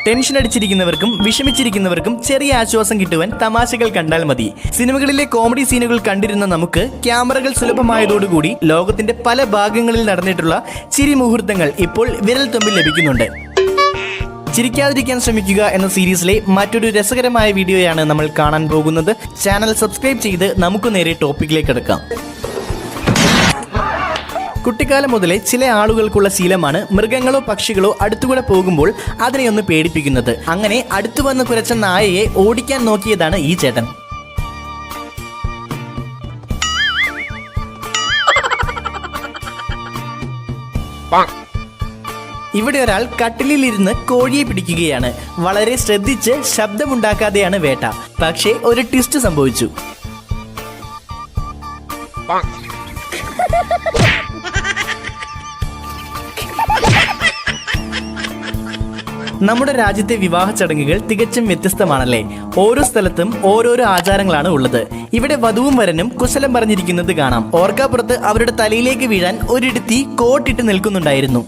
Tension അടിച്ചിരിക്കുന്നവർക്കും വിഷമിച്ചിരിക്കുന്നവർക്കും ചെറിയ ആശ്വാസം കിട്ടുവാൻ തമാശകൾ കണ്ടാൽ മതി. സിനിമകളിലെ കോമഡി സീനുകൾ കണ്ടിരുന്ന നമുക്ക് ക്യാമറകൾ സുലഭമായതോടുകൂടി ലോകത്തിന്റെ പല ഭാഗങ്ങളിൽ നടന്നിട്ടുള്ള ചിരി മുഹൂർത്തങ്ങൾ ഇപ്പോൾ വിരൽ തുമ്പിൽ ലഭിക്കുന്നുണ്ട്. ചിരിക്കാതിരിക്കാൻ ശ്രമിക്കുക എന്ന സീരീസിലെ മറ്റൊരു രസകരമായ വീഡിയോയാണ് നമ്മൾ കാണാൻ പോകുന്നത്. ചാനൽ സബ്സ്ക്രൈബ് ചെയ്ത് നമുക്ക് നേരെ ടോപ്പിക്കിലേക്ക് എടുക്കാം. കുട്ടിക്കാലം മുതലേ ചില ആളുകൾക്കുള്ള ശീലമാണ് മൃഗങ്ങളോ പക്ഷികളോ അടുത്തുകൂടെ പോകുമ്പോൾ അതിനെ ഒന്ന് പേടിപ്പിക്കുന്നത്. അങ്ങനെ അടുത്തു വന്ന് കുരച്ച നായയെ ഓടിക്കാൻ നോക്കിയതാണ് ഈ ചേട്ടൻ. ഇവിടെ ഒരാൾ കട്ടിലിൽ ഇരുന്ന് കോഴിയെ പിടിക്കുകയാണ്. വളരെ ശ്രദ്ധിച്ച് ശബ്ദമുണ്ടാക്കാതെയാണ് വേട്ട. പക്ഷേ ഒരു ട്വിസ്റ്റ് സംഭവിച്ചു. നമ്മുടെ രാജ്യത്തെ വിവാഹ ചടങ്ങുകൾ തികച്ചും വ്യത്യസ്തമാണല്ലേ. ഓരോ സ്ഥലത്തും ഓരോരോ ആചാരങ്ങളാണ് ഉള്ളത്. ഇവിടെ വധുവും വരനും കുശലം പറഞ്ഞിരിക്കുന്നത് കാണാം. ഓർക്കാപ്പുറത്ത് അവരുടെ തലയിലേക്ക് വീഴാൻ ഒരിടത്തി കോട്ടിട്ട് നിൽക്കുന്നുണ്ടായിരുന്നു.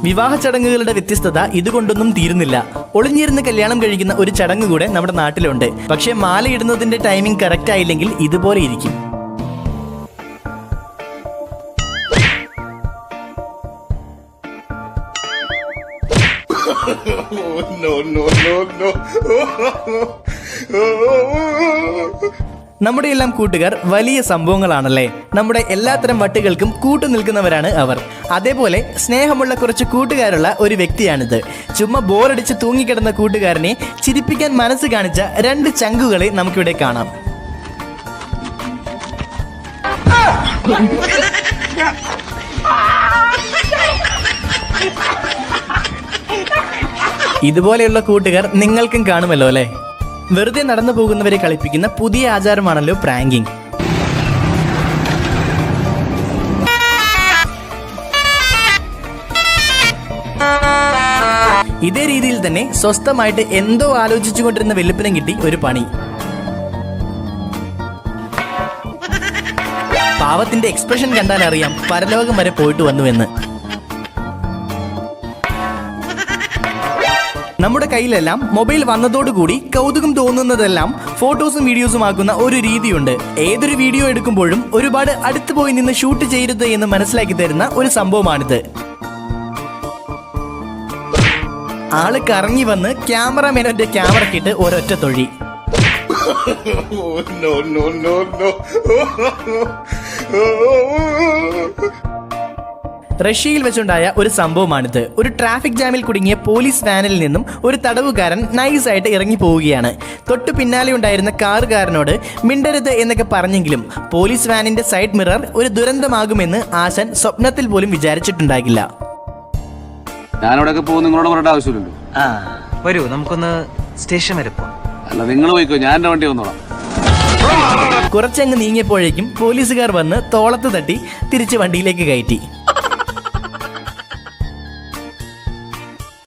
വിവാഹ ചടങ്ങുകളുടെ വ്യത്യസ്തത ഇതുകൊണ്ടൊന്നും തീരുന്നില്ല. ഒളിഞ്ഞിരുന്ന് കല്യാണം കഴിക്കുന്ന ഒരു ചടങ്ങ് കൂടെ നമ്മുടെ നാട്ടിലുണ്ട്. പക്ഷെ മാലയിടുന്നതിന്റെ ടൈമിംഗ് കറക്റ്റ് ആയില്ലെങ്കിൽ ഇതുപോലെ ഇരിക്കും. നമ്മുടെ എല്ലാം കൂട്ടുകാർ വലിയ സംഭവങ്ങളാണല്ലേ. നമ്മുടെ എല്ലാത്തരം വട്ടുകൾക്കും കൂട്ടു നിൽക്കുന്നവരാണ് അവർ. അതേപോലെ സ്നേഹമുള്ള കുറച്ച് കൂട്ടുകാരുള്ള ഒരു വ്യക്തിയാണിത്. ചുമ്മാ ബോറടിച്ച് തൂങ്ങിക്കിടന്ന കൂട്ടുകാരനെ ചിരിപ്പിക്കാൻ മനസ്സ് കാണിച്ച രണ്ട് ചങ്കുകളെ നമുക്കിവിടെ കാണാം. ഇതുപോലെയുള്ള കൂട്ടുകാർ നിങ്ങൾക്കും കാണുമല്ലോ അല്ലേ. വെറുതെ നടന്നു പോകുന്നവരെ കളിപ്പിക്കുന്ന പുതിയ ആചാരമാണല്ലോ പ്രാങ്കിങ്. ഇതേ രീതിയിൽ തന്നെ സ്വസ്ഥമായിട്ട് എന്തോ ആലോചിച്ചുകൊണ്ടിരുന്ന വെളുപ്പിനും കിട്ടി ഒരു പണി. പാവത്തിന്റെ എക്സ്പ്രഷൻ കണ്ടാൽ അറിയാം പരലോകം വരെ പോയിട്ട് വന്നുവെന്ന്. നമ്മുടെ കയ്യിലെല്ലാം മൊബൈൽ വന്നതോടുകൂടി കൗതുകം തോന്നുന്നതെല്ലാം ഫോട്ടോസും വീഡിയോസും ആക്കുന്ന ഒരു രീതിയുണ്ട്. ഏതൊരു വീഡിയോ എടുക്കുമ്പോഴും ഒരുപാട് അടുത്ത് പോയി നിന്ന് ഷൂട്ട് ചെയ്യരുത് എന്ന് മനസ്സിലാക്കി തരുന്ന ഒരു സംഭവമാണിത്. ആള് കറങ്ങി വന്ന് ക്യാമറമാൻ്റെ ക്യാമറക്കിട്ട് ഒരൊറ്റ തൊഴി. റഷ്യയിൽ വെച്ചുണ്ടായ ഒരു സംഭവമാണിത്. ഒരു ട്രാഫിക് ജാമിൽ കുടുങ്ങിയ പോലീസ് വാനിൽ നിന്നും ഒരു തടവുകാരൻ നൈസായിട്ട് ഇറങ്ങി പോവുകയാണ്. തൊട്ടു പിന്നാലെ ഉണ്ടായിരുന്ന കാറുകാരനോട് മിണ്ടരുത് എന്നൊക്കെ പറഞ്ഞെങ്കിലും പോലീസ് വാനിന്റെ സൈഡ് മിറർ ഒരു ദുരന്തമാകുമെന്ന് ആശാൻ സ്വപ്നത്തിൽ പോലും വിചാരിച്ചിട്ടുണ്ടാകില്ല. ഞാനവിടെയൊക്കെ പോകും, നിങ്ങളോട് പറയേണ്ട ആവശ്യമില്ലല്ലോ. വരൂ, നമുക്കൊന്ന് സ്റ്റേഷൻ വരെ പോവാം. അല്ല, നിങ്ങൾ പോയിക്കോ, ഞാൻ എന്റെ വണ്ടി വന്നോളാം. കുറച്ചങ്ങ് നീങ്ങിയപ്പോഴേക്കും പോലീസുകാർ വന്ന് തോളത്ത് തട്ടി തിരിച്ച് വണ്ടിയിലേക്ക് കയറ്റി.